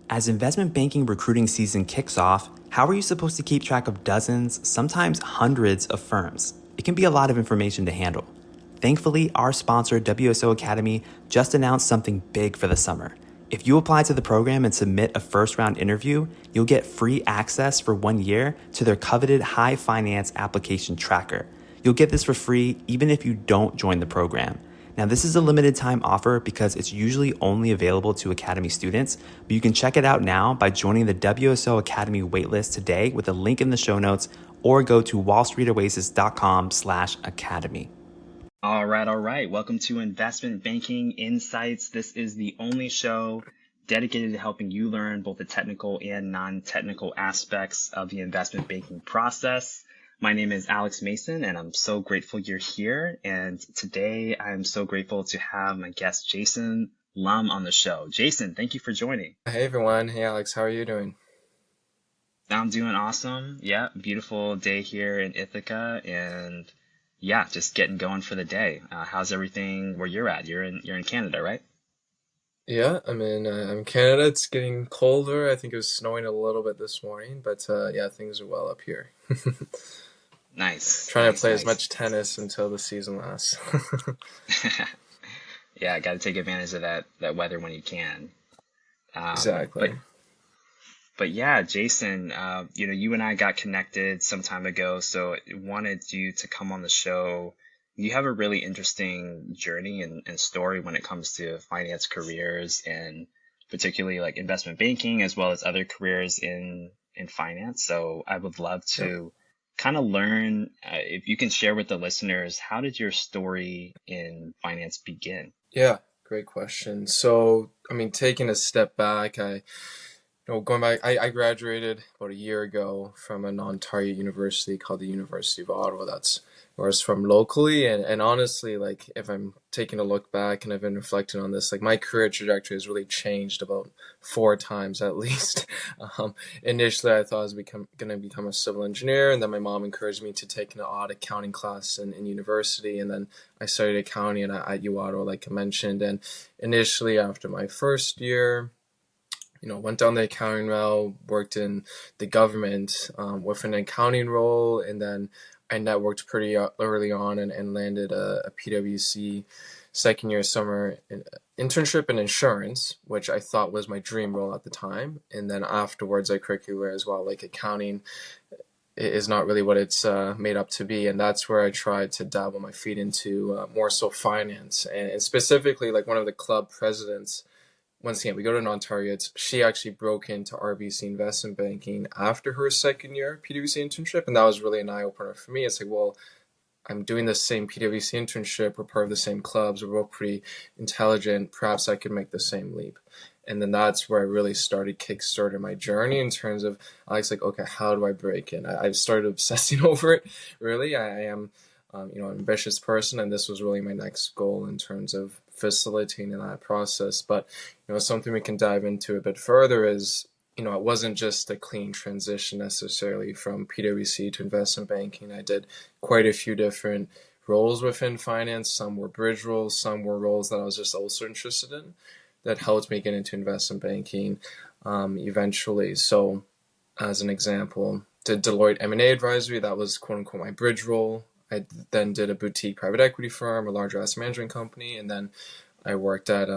As investment banking recruiting season kicks off, how are you supposed to keep track of dozens, sometimes hundreds of firms? It can be a lot of information to handle. Thankfully, our sponsor, WSO Academy, just announced something big for the summer. If you apply to the program and submit a first round interview, you'll get free access for 1 year to their coveted high finance application tracker. You'll get this for free even if you don't join the program. Now, this is a limited time offer because it's usually only available to Academy students, but you can check it out now by joining the WSO Academy waitlist today with a link in the show notes or go to wallstreetoasis.com/academy. All right. Welcome to Investment Banking Insights. This is the only show dedicated to helping you learn both the technical and non-technical aspects of the investment banking process. My name is Alex Mason, and I'm so grateful you're here. And today I'm so grateful to have my guest, Jason Lum, on the show. Jason, thank you for joining. Hey everyone. Hey Alex, how are you doing? I'm doing awesome. Yeah, beautiful day here in Ithaca, and yeah, just getting going for the day. How's everything where you're at? You're in Canada, right? Yeah, I'm in Canada. It's getting colder. I think it was snowing a little bit this morning, but yeah, things are well up here. Nice. Trying to play as much tennis until the season lasts. Yeah, got to take advantage of that weather when you can. Exactly. But yeah, Jason, you and I got connected some time ago, so I wanted you to come on the show. You have a really interesting journey and story when it comes to finance careers, and particularly like investment banking as well as other careers in finance. So I would love to kind of learn, if you can share with the listeners, how did your story in finance begin? Yeah, great question. So, taking a step back, going back, I graduated about a year ago from a non-target university called the University of Ottawa. That's where I was from locally. And honestly, like if I'm taking a look back and I've been reflecting on this, like my career trajectory has really changed about 4 times at least. Initially, I thought I was going to become a civil engineer, and then my mom encouraged me to take an odd accounting class in university. And then I studied accounting at U Ottawa, like I mentioned. And initially, after my first year, went down the accounting route, worked in the government with an accounting role, and then I networked pretty early on and landed a PwC second year summer internship in insurance, which I thought was my dream role at the time. And then afterwards, I quickly realized, well, like accounting is not really what it's made up to be. And that's where I tried to dabble my feet into more so finance. And specifically, like one of the club presidents, once again, we go to non-targets. She actually broke into RBC investment banking after her second year PwC internship, and that was really an eye-opener for me. It's like, well, I'm doing the same PwC internship. We're part of the same clubs. We're both pretty intelligent. Perhaps I could make the same leap. And then that's where I really started kickstarting my journey in terms of, I was like, okay, how do I break in? I started obsessing over it, really. I am an ambitious person, and this was really my next goal in terms of facilitating that process. But something we can dive into a bit further is, it wasn't just a clean transition necessarily from PwC to investment banking. I did quite a few different roles within finance. Some were bridge roles, some were roles that I was just also interested in that helped me get into investment banking eventually. So as an example, did Deloitte M&A advisory. That was quote unquote my bridge role. I then did a boutique private equity firm, a larger asset management company, and then I worked at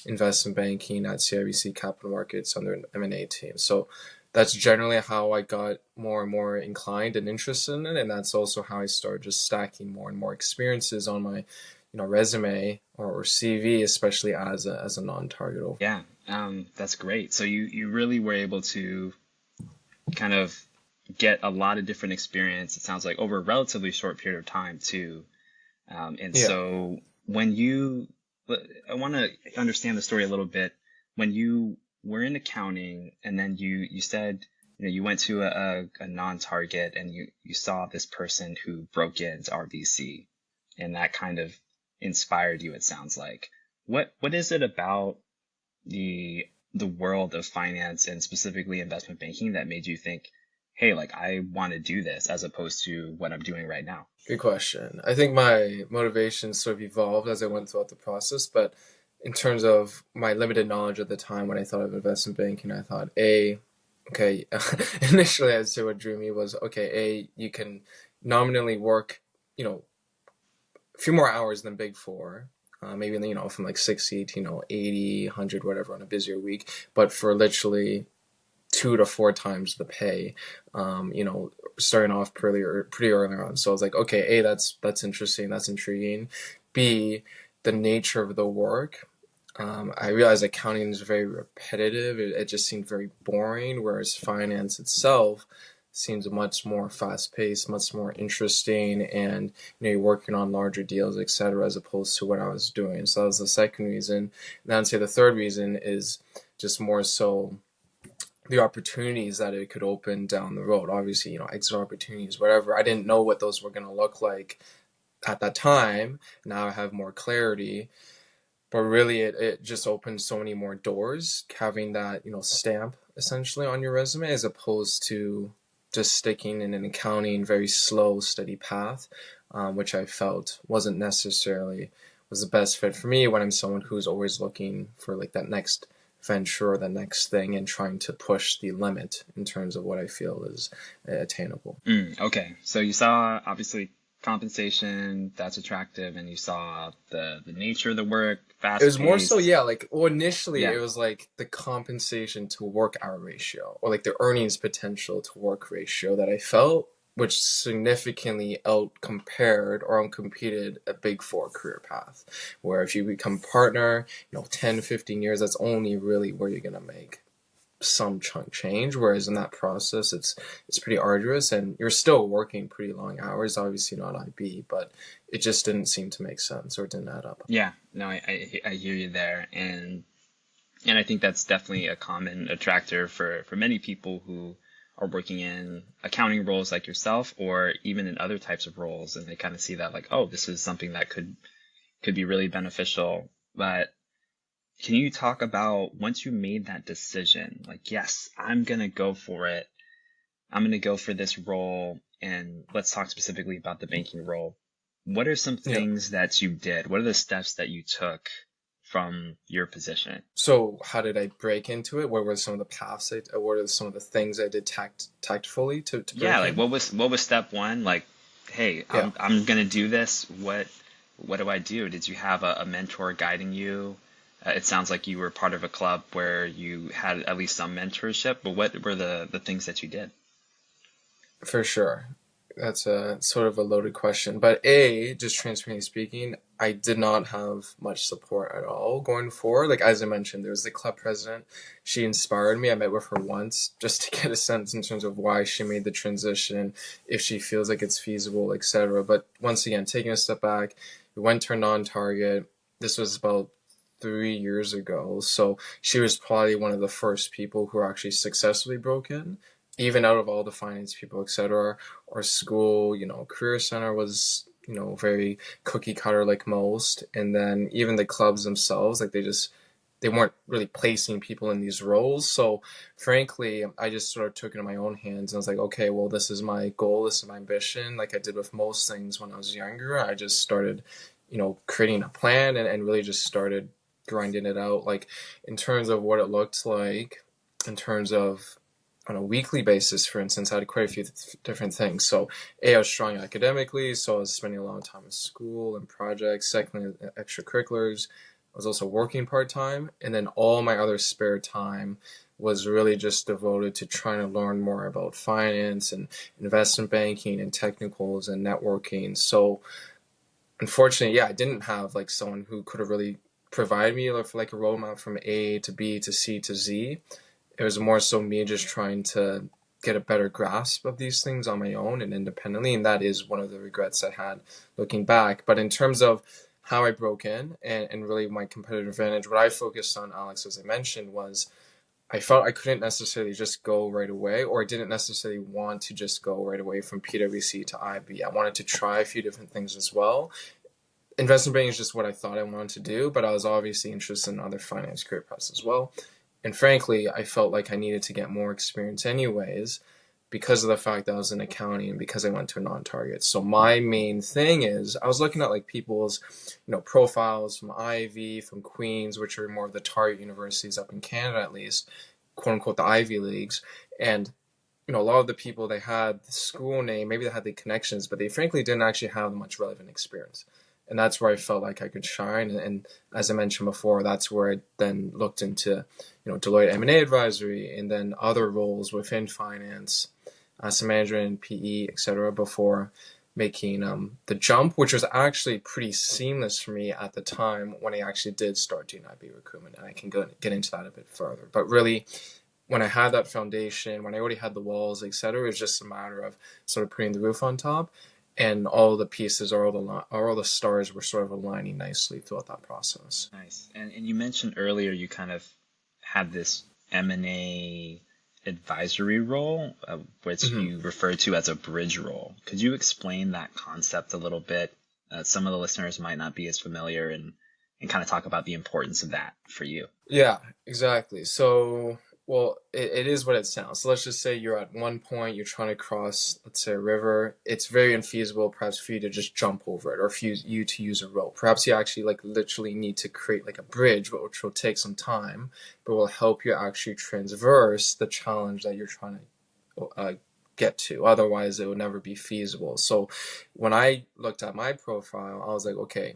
investment banking at CIBC Capital Markets on their M&A team. So that's generally how I got more and more inclined and interested in it, and that's also how I started just stacking more and more experiences on my resume or CV, especially as a non-target. Yeah, that's great. So you really were able to kind of get a lot of different experience, it sounds like, over a relatively short period of time too. So I want to understand the story a little bit. When you were in accounting, and then you said, you went to a non-target, and you saw this person who broke into RBC, and that kind of inspired you, it sounds like. What is it about the world of finance and specifically investment banking that made you think, hey, like I want to do this as opposed to what I'm doing right now? Good question. I think my motivation sort of evolved as I went throughout the process, but in terms of my limited knowledge at the time when I thought of investment banking, I thought, okay, initially I'd say what drew me was, okay, you can nominally work, a few more hours than Big Four. Maybe, from like 60 to, 80, 100, whatever on a busier week, but for literally 2 to 4 times the pay, starting off pretty early on. So I was like, okay, A, that's interesting, that's intriguing. B, the nature of the work. I realized accounting is very repetitive. It just seemed very boring, whereas finance itself seems much more fast-paced, much more interesting, and you're working on larger deals, etc., as opposed to what I was doing. So that was the second reason. And I'd say the third reason is just more so the opportunities that it could open down the road. Obviously, exit opportunities, whatever. I didn't know what those were going to look like at that time. Now I have more clarity. But really, it just opens so many more doors, having that, stamp essentially on your resume, as opposed to just sticking in an accounting, very slow, steady path, which I felt wasn't necessarily was the best fit for me when I'm someone who's always looking for like that next venture or the next thing and trying to push the limit in terms of what I feel is attainable. Okay. So you saw obviously compensation, that's attractive, and you saw the nature of the work, fast It was more so, paced. initially Yeah. it was like the compensation to work hour ratio, or like the earnings potential to work ratio that I felt, which significantly out compared or uncompeted a Big Four career path, where if you become partner, 10, 15 years, that's only really where you're going to make some chunk change, whereas in that process it's pretty arduous and you're still working pretty long hours, obviously not IB, but it just didn't seem to make sense or didn't add up. Yeah. No, I hear you there. And I think that's definitely a common attractor for many people who are working in accounting roles like yourself, or even in other types of roles. And they kind of see that like, oh, this is something that could be really beneficial. But can you talk about once you made that decision, like, yes, I'm going to go for it. I'm going to go for this role. And let's talk specifically about the banking role. What are some things that you did? What are the steps that you took from your position? So how did I break into it? What were some of the paths? What are some of the things I did tactfully to break Yeah, like in? what was step one? Like, hey, Yeah. I'm gonna do this. What do I do? Did you have a mentor guiding you? It sounds like you were part of a club where you had at least some mentorship, but what were the things that you did? For sure. That's a sort of a loaded question. But just transparently speaking, I did not have much support at all going forward. Like, as I mentioned, there was the club president. She inspired me. I met with her once just to get a sense in terms of why she made the transition, if she feels like it's feasible, etc. But once again, taking a step back, we went to her non-target. This was about 3 years ago. So she was probably one of the first people who actually successfully broke in, even out of all the finance people, etc. Our school, career center was, very cookie cutter like most. And then even the clubs themselves, like they weren't really placing people in these roles. So frankly, I just sort of took it in my own hands and I was like, okay, well, this is my goal. This is my ambition. Like I did with most things when I was younger, I just started, creating a plan and really just started grinding it out. Like in terms of what it looked like, in terms of on a weekly basis, for instance, I had quite a few different things. So, I was strong academically, so I was spending a lot of time at school and projects. Secondly, extracurriculars. I was also working part-time. And then all my other spare time was really just devoted to trying to learn more about finance and investment banking and technicals and networking. So, unfortunately, I didn't have like someone who could have really provided me like a roadmap from A to B to C to Z. It was more so me just trying to get a better grasp of these things on my own and independently. And that is one of the regrets I had looking back. But in terms of how I broke in and really my competitive advantage, what I focused on, Alex, as I mentioned, was I felt I couldn't necessarily just go right away, or I didn't necessarily want to just go right away from PwC to IB. I wanted to try a few different things as well. Investment banking is just what I thought I wanted to do, but I was obviously interested in other finance career paths as well. And frankly, I felt like I needed to get more experience anyways. because of the fact that I was in accounting and because I went to a non-target. So my main thing is I was looking at like people's, profiles from Ivy, from Queens, which are more of the target universities up in Canada, at least, quote unquote, the Ivy Leagues. And, a lot of the people, they had the school name, maybe they had the connections, but they frankly didn't actually have much relevant experience. And that's where I felt like I could shine. And as I mentioned before, that's where I then looked into, Deloitte M&A advisory and then other roles within finance, asset management, PE, etc., before making the jump, which was actually pretty seamless for me at the time when I actually did start doing IB recruitment. And I can get into that a bit further. But really, when I had that foundation, when I already had the walls, etc., it was just a matter of sort of putting the roof on top, and all the pieces or all the stars were sort of aligning nicely throughout that process. Nice. And you mentioned earlier you kind of had this M&A advisory role, which you referred to as a bridge role. Could you explain that concept a little bit? Some of the listeners might not be as familiar, and kind of talk about the importance of that for you. Yeah, exactly. So, well, it is what it sounds. So let's just say you're at one point, you're trying to cross, let's say, a river. It's very unfeasible, perhaps, for you to just jump over it, or for you to use a rope. Perhaps you actually like literally need to create like a bridge, which will take some time, but will help you actually transverse the challenge that you're trying to get to. Otherwise, it would never be feasible. So when I looked at my profile, I was like, okay,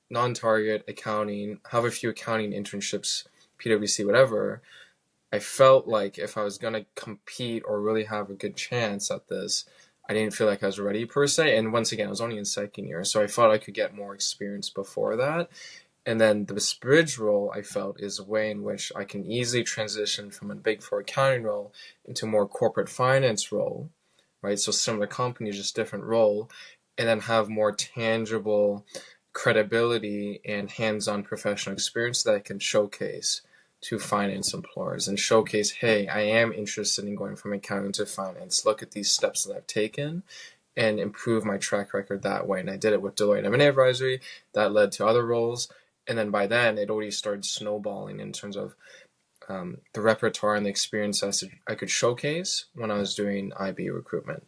non-target accounting, have a few accounting internships, PwC, whatever. I felt like if I was going to compete or really have a good chance at this, I didn't feel like I was ready per se. And once again, I was only in second year, so I thought I could get more experience before that. And then the bridge role, I felt, is a way in which I can easily transition from a Big Four accounting role into a more corporate finance role, right? So similar company, just different role, and then have more tangible credibility and hands-on professional experience that I can showcase to finance employers and showcase, hey, I am interested in going from accounting to finance. Look at these steps that I've taken, and improve my track record that way. And I did it with Deloitte M&A advisory. That led to other roles. And then by then, it already started snowballing in terms of the repertoire and the experience I could showcase when I was doing IB recruitment.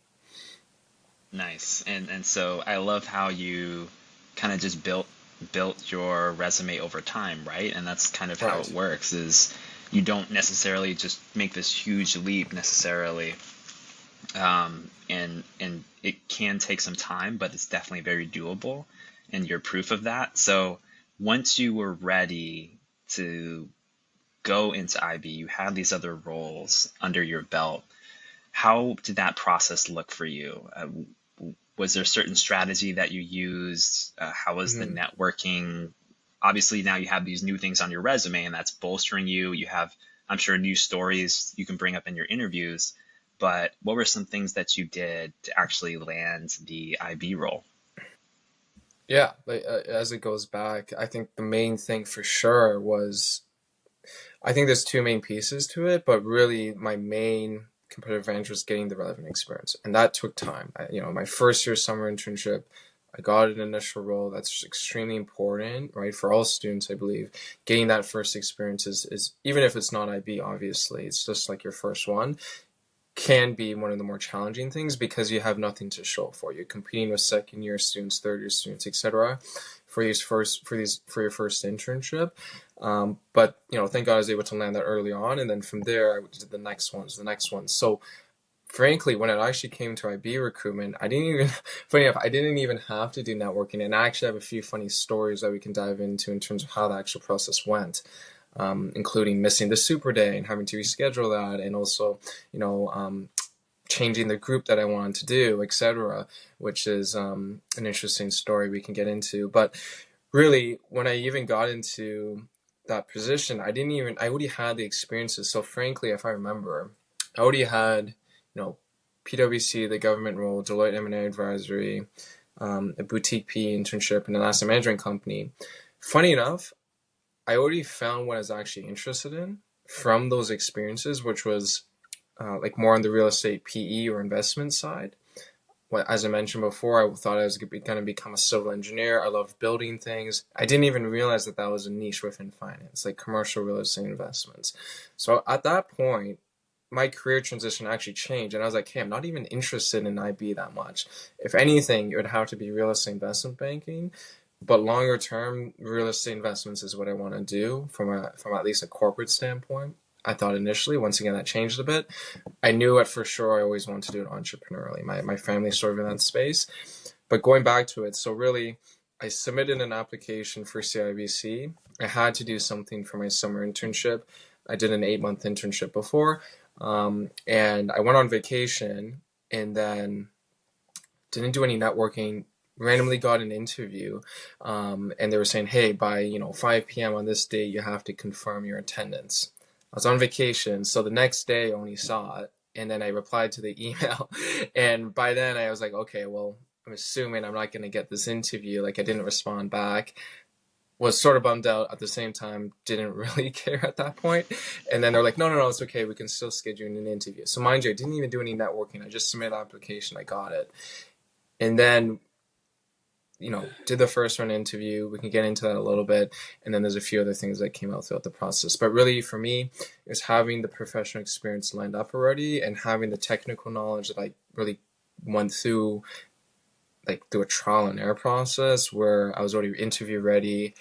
Nice. And so I love how you kind of just built your resume over time, right? And that's kind of how it works, is you don't necessarily just make this huge leap necessarily. And it can take some time, but it's definitely very doable, and you're proof of that. So once you were ready to go into IB, you had these other roles under your belt. How did that process look for you? Was there a certain strategy that you used? How was the networking? Obviously, now you have these new things on your resume, and that's bolstering you. You have, I'm sure, new stories you can bring up in your interviews. But what were some things that you did to actually land the IB role? Yeah, as it goes back, I think the main thing for sure was, I think there's two main pieces to it, but really my main competitive advantage was getting the relevant experience, and that took time. My first year summer internship, I got an initial role. That's extremely important, right, for all students, I believe. Getting that first experience is even if it's not IB, obviously, it's just like your first one, can be one of the more challenging things because you have nothing to show for. You're competing with second year students, third year students, etc. for your first internship. But thank God I was able to land that early on, and then from there I did the next ones. So frankly, when it actually came to IB recruitment, funny enough, I didn't even have to do networking, and I actually have a few funny stories that we can dive into in terms of how the actual process went. Including missing the superday and having to reschedule that, and also, changing the group that I wanted to do, etc., which is an interesting story we can get into. But really, when I even got into that position, I already had the experiences. So frankly, if I remember, I already had, PwC, the government role, Deloitte M&A advisory, a boutique PE internship in an asset management company. Funny enough, I already found what I was actually interested in from those experiences, which was like more on the real estate PE or investment side. As I mentioned before, I thought I was going to become a civil engineer. I love building things. I didn't even realize that was a niche within finance, like commercial real estate investments. So at that point, my career transition actually changed, and I was like, hey, I'm not even interested in IB that much. If anything, it would have to be real estate investment banking, but longer term, real estate investments is what I want to do from at least a corporate standpoint. I thought initially. Once again, that changed a bit. I knew it for sure. I always wanted to do it entrepreneurially. My family's sort of in that space. But going back to it, so really, I submitted an application for CIBC. I had to do something for my summer internship. I did an 8-month internship before, and I went on vacation and then didn't do any networking. Randomly got an interview, and they were saying, "Hey, by 5 p.m. on this day, you have to confirm your attendance." I was on vacation, so the next day I only saw it, and then I replied to the email, and by then I was like, "Okay, well, I'm assuming I'm not going to get this interview." Like, I didn't respond back. Was sort of bummed out at the same time, didn't really care at that point. And then they're like, no, it's okay. We can still schedule an interview. So mind you, I didn't even do any networking. I just submitted an application. I got it. And then, did the first round interview. We can get into that a little bit. And then there's a few other things that came out throughout the process. But really for me, it was having the professional experience lined up already and having the technical knowledge that I really went through, like through a trial and error process where I was already interview ready.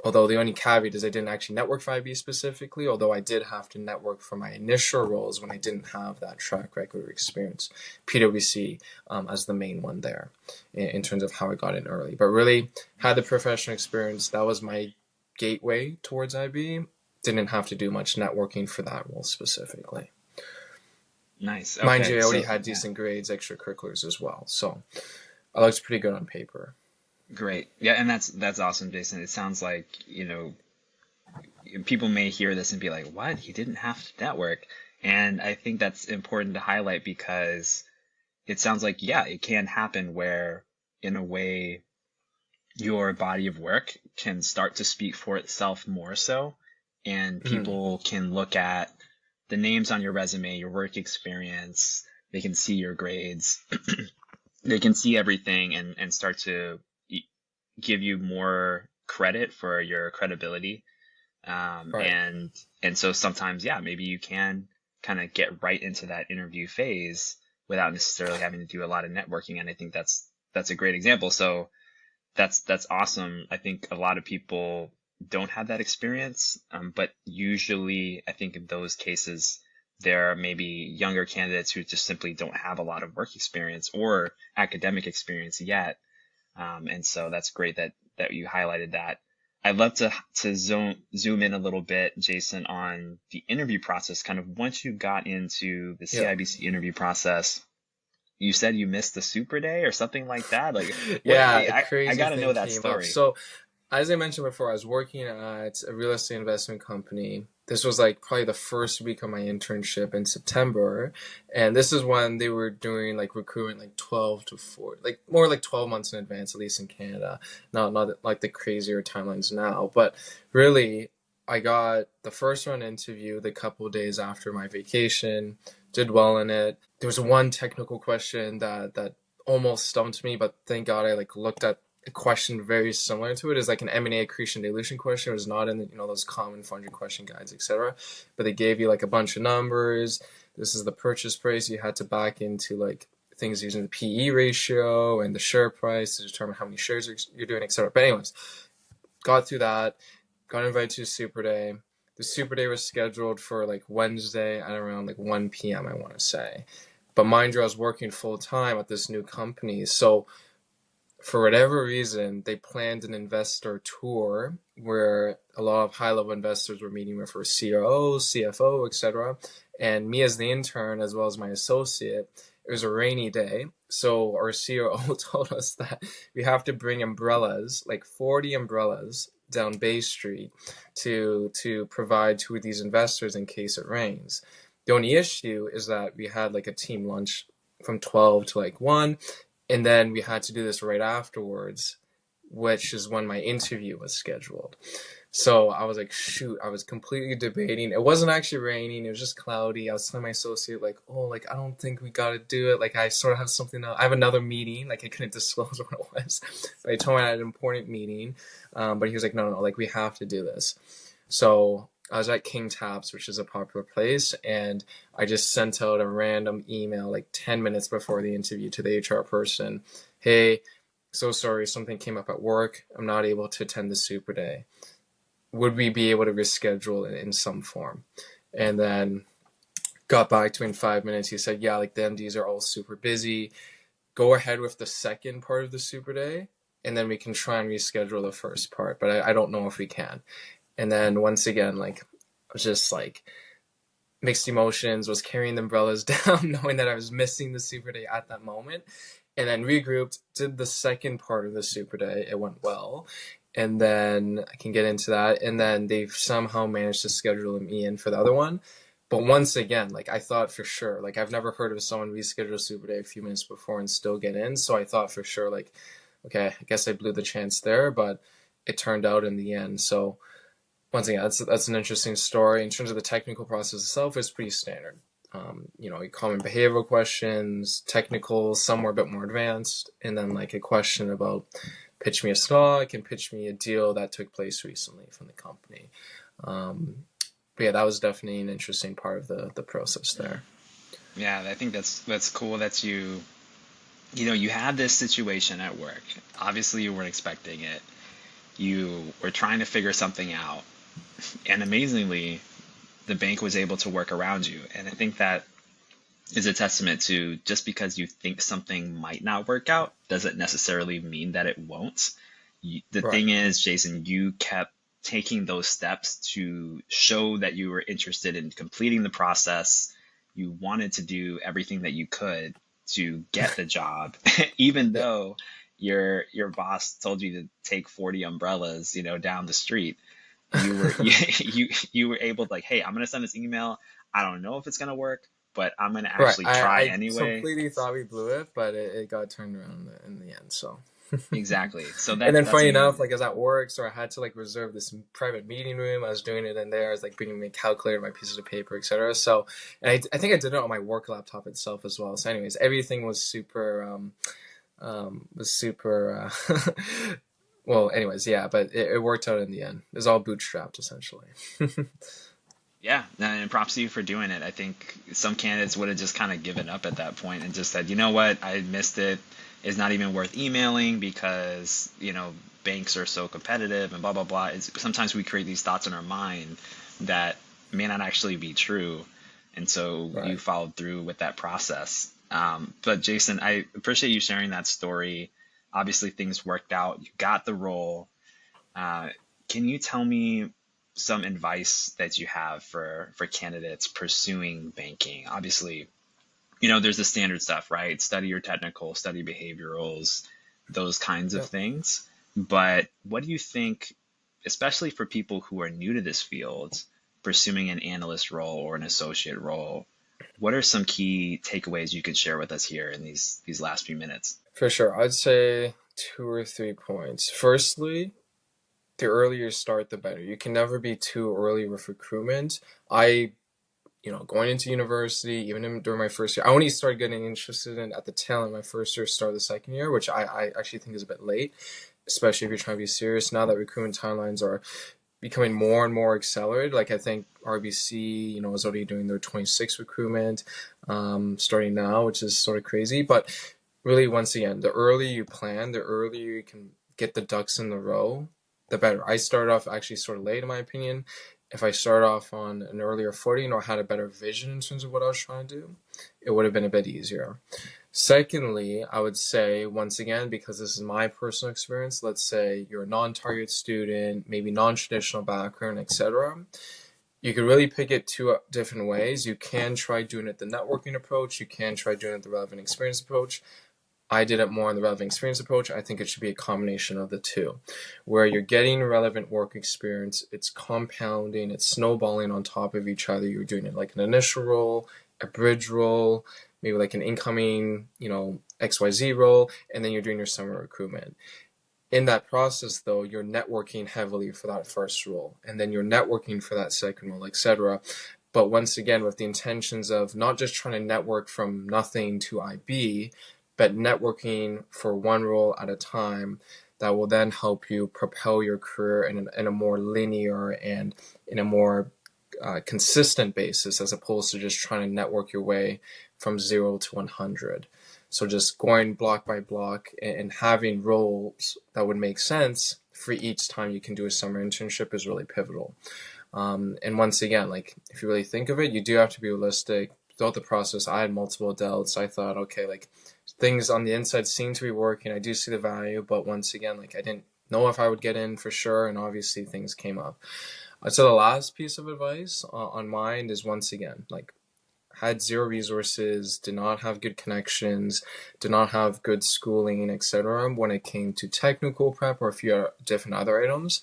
Although the only caveat is I didn't actually network for IB specifically, although I did have to network for my initial roles when I didn't have that track record or experience. PwC as the main one there in terms of how I got in early. But really had the professional experience. That was my gateway towards IB. Didn't have to do much networking for that role specifically. Nice. Okay. Mind you, I already had decent grades, extracurriculars as well. So I looked pretty good on paper. Great. Yeah, and that's awesome, Jason. It sounds like, people may hear this and be like, what? He didn't have to network. And I think that's important to highlight because it sounds like, yeah, it can happen where, in a way, your body of work can start to speak for itself more so, and people can look at the names on your resume, your work experience, they can see your grades, they can see everything and start to give you more credit for your credibility. Right. And so sometimes, yeah, maybe you can kind of get right into that interview phase without necessarily having to do a lot of networking. And I think that's a great example. So that's awesome. I think a lot of people don't have that experience. But usually I think in those cases, there are maybe younger candidates who just simply don't have a lot of work experience or academic experience yet. And so that's great that you highlighted that. I'd love to zoom in a little bit, Jason, on the interview process. Kind of once you got into the CIBC interview process, you said you missed the super day or something like that. Like, yeah, I got to know that story. So, as I mentioned before, I was working at a real estate investment company. This was like probably the first week of my internship in September. And this is when they were doing like recruitment like 12 to 4, like more like 12 months in advance, at least in Canada. Not like the crazier timelines now. But really, I got the first round interview the couple of days after my vacation, did well in it. There was one technical question that almost stumped me, but thank God I like looked at a question very similar to it. Is like an M&A accretion dilution question. It was not in the, those common funding question guides, etc. But they gave you like a bunch of numbers. This is the purchase price. You had to back into like things using the PE ratio and the share price to determine how many shares you're doing, etc. But anyways, got through that. Got invited to super day. The super day was scheduled for like Wednesday at around like 1 p.m. I want to say. But mind you, I was working full time at this new company, so for whatever reason, they planned an investor tour where a lot of high-level investors were meeting with our COO, CFO, etc. And me as the intern, as well as my associate, it was a rainy day. So our COO told us that we have to bring umbrellas, like 40 umbrellas, down Bay Street to provide to these investors in case it rains. The only issue is that we had like a team lunch from 12 to like 1. And then we had to do this right afterwards, which is when my interview was scheduled. So I was like, shoot, I was completely debating. It wasn't actually raining. It was just cloudy. I was telling my associate, like, oh, like, I don't think we got to do it. Like, I sort of have something else. I have another meeting. Like, I couldn't disclose what it was. But I told him I had an important meeting. But he was like, no, like, we have to do this. So I was at King Taps, which is a popular place, and I just sent out a random email like 10 minutes before the interview to the HR person. Hey, so sorry, something came up at work. I'm not able to attend the super day. Would we be able to reschedule it in some form? And then got back to me in 5 minutes. He said, yeah, like the MDs are all super busy. Go ahead with the second part of the super day, and then we can try and reschedule the first part. But I don't know if we can. And then once again, like, I was just like mixed emotions, was carrying the umbrellas down, knowing that I was missing the super day at that moment. And then regrouped, did the second part of the super day. It went well. And then I can get into that. And then they've somehow managed to schedule me in for the other one. But once again, like I thought for sure, like I've never heard of someone reschedule a super day a few minutes before and still get in. So I thought for sure, like, okay, I guess I blew the chance there, but it turned out in the end. So once again, that's an interesting story. In terms of the technical process itself, it's pretty standard. Common behavioral questions, technical, some were a bit more advanced, and then like a question about pitch me a stock and pitch me a deal that took place recently from the company. But yeah, that was definitely an interesting part of the process there. Yeah, I think that's cool that you had this situation at work. Obviously, you weren't expecting it. You were trying to figure something out, and amazingly, the bank was able to work around you. And I think that is a testament to just because you think something might not work out doesn't necessarily mean that it won't. The Right. thing is, Jason, you kept taking those steps to show that you were interested in completing the process. You wanted to do everything that you could to get the job, even Yeah. though your boss told you to take 40 umbrellas, down the street. You were able to like, hey, I'm gonna send this email. I don't know if it's gonna work, but I'm gonna Right. actually try I anyway. completely thought we blew it, but it got turned around in the end. So. Exactly. So And then that's funny enough, amazing. like I was at work, so I had to like reserve this private meeting room. I was doing it in there. I was like bringing my calculator, my pieces of paper, etc. So, and I think I did it on my work laptop itself as well. So, anyways, everything was super, well, anyways, yeah, but it worked out in the end. It was all bootstrapped essentially. Yeah, and props to you for doing it. I think some candidates would have just kind of given up at that point and just said, you know what, I missed it. It's not even worth emailing because, banks are so competitive and blah, blah, blah. Sometimes we create these thoughts in our mind that may not actually be true. And so you Right. followed through with that process. But Jason, I appreciate you sharing that story. Obviously, things worked out. You got the role. Uh, can you tell me some advice that you have for candidates pursuing banking? Obviously, there's the standard stuff, right? Study your technical, study behaviorals, those kinds of Yeah. things. But what do you think, especially for people who are new to this field, pursuing an analyst role or an associate role, what are some key takeaways you could share with us here in these last few minutes? For sure. I'd say 2 or 3 points. Firstly, the earlier you start, the better. You can never be too early with recruitment. Going into university, during my first year, I only started getting interested in at the tail end of my first year, start of the second year, which I actually think is a bit late, especially if you're trying to be serious. Now that recruitment timelines are becoming more and more accelerated, like I think RBC, is already doing their 26 recruitment, starting now, which is sort of crazy. But really, once again, the earlier you plan, the earlier you can get the ducks in the row, the better. I started off actually sort of late, in my opinion. If I started off on an earlier footing or had a better vision in terms of what I was trying to do, it would have been a bit easier. Secondly, I would say, once again, because this is my personal experience, let's say you're a non-target student, maybe non-traditional background, etc. You could really pick it two different ways. You can try doing it the networking approach. You can try doing it the relevant experience approach. I did it more on the relevant experience approach. I think it should be a combination of the two, where you're getting relevant work experience, it's compounding, it's snowballing on top of each other. You're doing it like an initial role, a bridge role, maybe like an incoming, XYZ role, and then you're doing your summer recruitment. In that process, though, you're networking heavily for that first role, and then you're networking for that second role, etc. But once again, with the intentions of not just trying to network from nothing to IB, but networking for one role at a time that will then help you propel your career in a more linear and in a more consistent basis, as opposed to just trying to network your way from 0 to 100. So just going block by block and having roles that would make sense for each time you can do a summer internship is really pivotal. And once again, like if you really think of it, you do have to be realistic. Throughout the process, I had multiple doubts. I thought, okay, like things on the inside seem to be working. I do see the value, but once again, like I didn't know if I would get in for sure. And obviously things came up. So the last piece of advice on mine is, once again, like had zero resources, did not have good connections, did not have good schooling, etc. When it came to technical prep or a few different other items,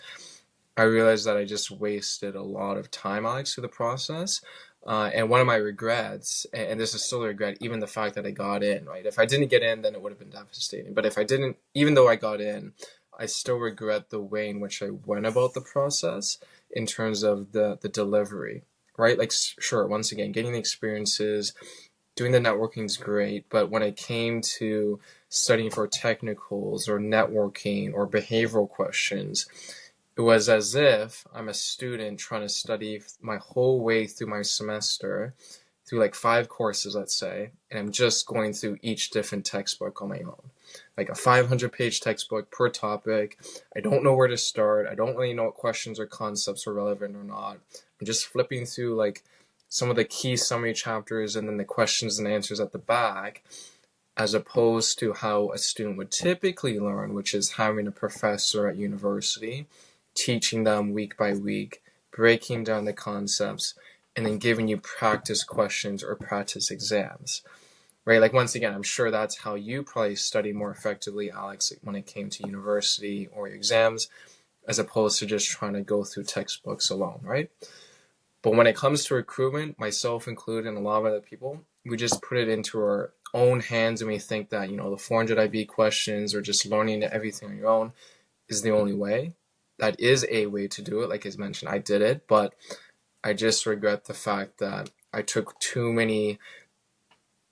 I realized that I just wasted a lot of time, Alex, through the process. And one of my regrets, and this is still a regret, even the fact that I got in, right? If I didn't get in, then it would have been devastating. But if I didn't, even though I got in, I still regret the way in which I went about the process in terms of the delivery, right? Like, sure, once again, getting the experiences, doing the networking is great. But when it came to studying for technicals or networking or behavioral questions, it was as if I'm a student trying to study my whole way through my semester, through like 5 courses, let's say, and I'm just going through each different textbook on my own. Like a 500-page textbook per topic. I don't know where to start. I don't really know what questions or concepts are relevant or not. I'm just flipping through like some of the key summary chapters and then the questions and answers at the back, as opposed to how a student would typically learn, which is having a professor at university teaching them week by week, breaking down the concepts, and then giving you practice questions or practice exams, right? Like, once again, I'm sure that's how you probably study more effectively, Alex, when it came to university or your exams, as opposed to just trying to go through textbooks alone, right? But when it comes to recruitment, myself included and a lot of other people, we just put it into our own hands and we think that, the 400 IB questions or just learning everything on your own is the only way. That is a way to do it. Like I mentioned, I did it, but I just regret the fact that I took too many,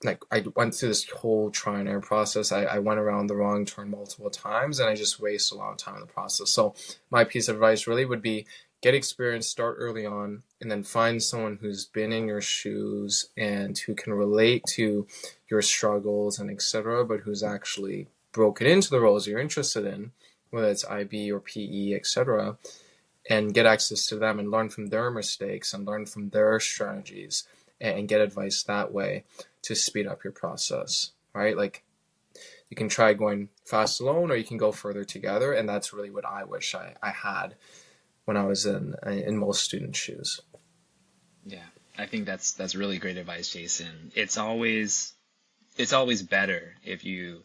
like I went through this whole try and error process. I went around the wrong turn multiple times and I just wasted a lot of time in the process. So my piece of advice really would be get experience, start early on, and then find someone who's been in your shoes and who can relate to your struggles and etc., but who's actually broken into the roles you're interested in, whether it's IB or PE, etc., and get access to them and learn from their mistakes and learn from their strategies and get advice that way to speed up your process, right? Like, you can try going fast alone or you can go further together, and that's really what I wish I had when I was in most students' shoes. Yeah, I think that's really great advice, Jason. It's always better if you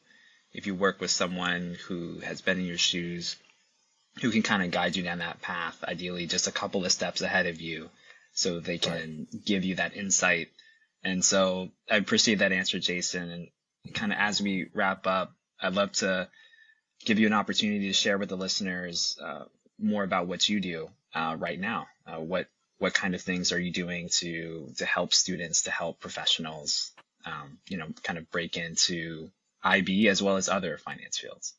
work with someone who has been in your shoes, who can kind of guide you down that path, ideally just a couple of steps ahead of you, so they can give you that insight. And so I appreciate that answer, Jason. And kind of as we wrap up, I'd love to give you an opportunity to share with the listeners more about what you do right now. What kind of things are you doing to help students, to help professionals, kind of break into IB as well as other finance fields?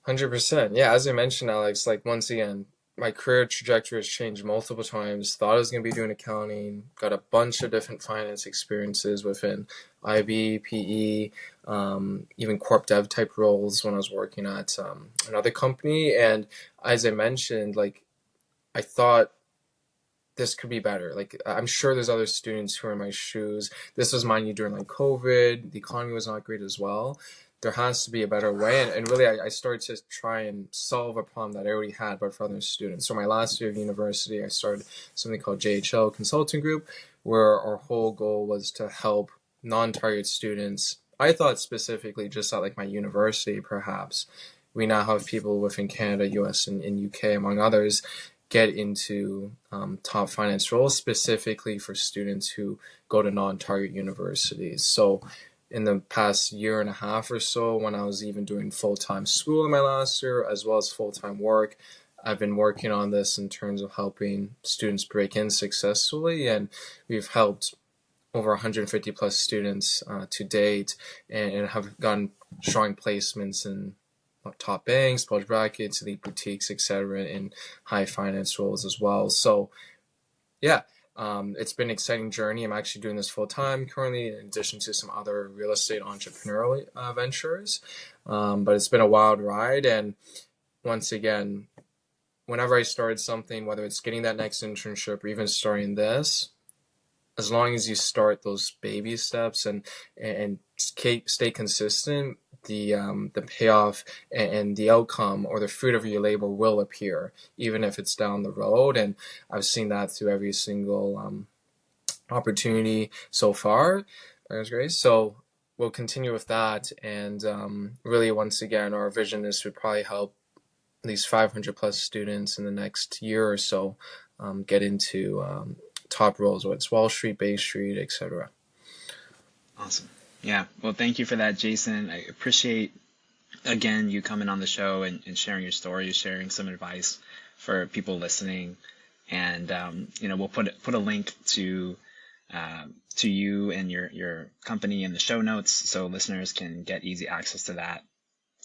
100%. Yeah, as I mentioned, Alex, like, once again, my career trajectory has changed multiple times. Thought I was going to be doing accounting, got a bunch of different finance experiences within IB, PE, even corp dev type roles when I was working at another company. And as I mentioned, like, I thought this could be better. Like, I'm sure there's other students who are in my shoes. This was, mind you, during like COVID. The economy was not great as well. There has to be a better way. And really, I started to try and solve a problem that I already had, but for other students. So my last year of university, I started something called JHL Consulting Group, where our whole goal was to help non-target students. I thought specifically just at like my university, perhaps. We now have people within Canada, US, and UK, among others, get into top finance roles specifically for students who go to non-target universities. So in the past year and a half or so, when I was even doing full-time school in my last year, as well as full-time work, I've been working on this in terms of helping students break in successfully. And we've helped over 150 plus students to date and have gotten strong placements in top banks, bulge brackets, elite boutiques, etc., in high finance roles as well. So yeah, it's been an exciting journey. I'm actually doing this full time currently, in addition to some other real estate entrepreneurial ventures. But it's been a wild ride. And once again, whenever I started something, whether it's getting that next internship or even starting this, as long as you start those baby steps and stay consistent, the payoff and the outcome or the fruit of your labor will appear, even if it's down the road. And I've seen that through every single opportunity so far. That's great. So we'll continue with that. And really, once again, our vision is to probably help at least 500 plus students in the next year or so get into top roles, whether it's Wall Street, Bay Street, etc. Awesome. Yeah. Well, thank you for that, Jason. I appreciate, again, you coming on the show and sharing your story, sharing some advice for people listening. And, we'll put a link to you and your company in the show notes so listeners can get easy access to that.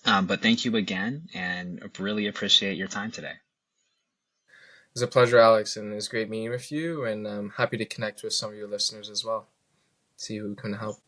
But thank you again, and really appreciate your time today. It was a pleasure, Alex, and it was great meeting with you, and I'm happy to connect with some of your listeners as well. See who can help.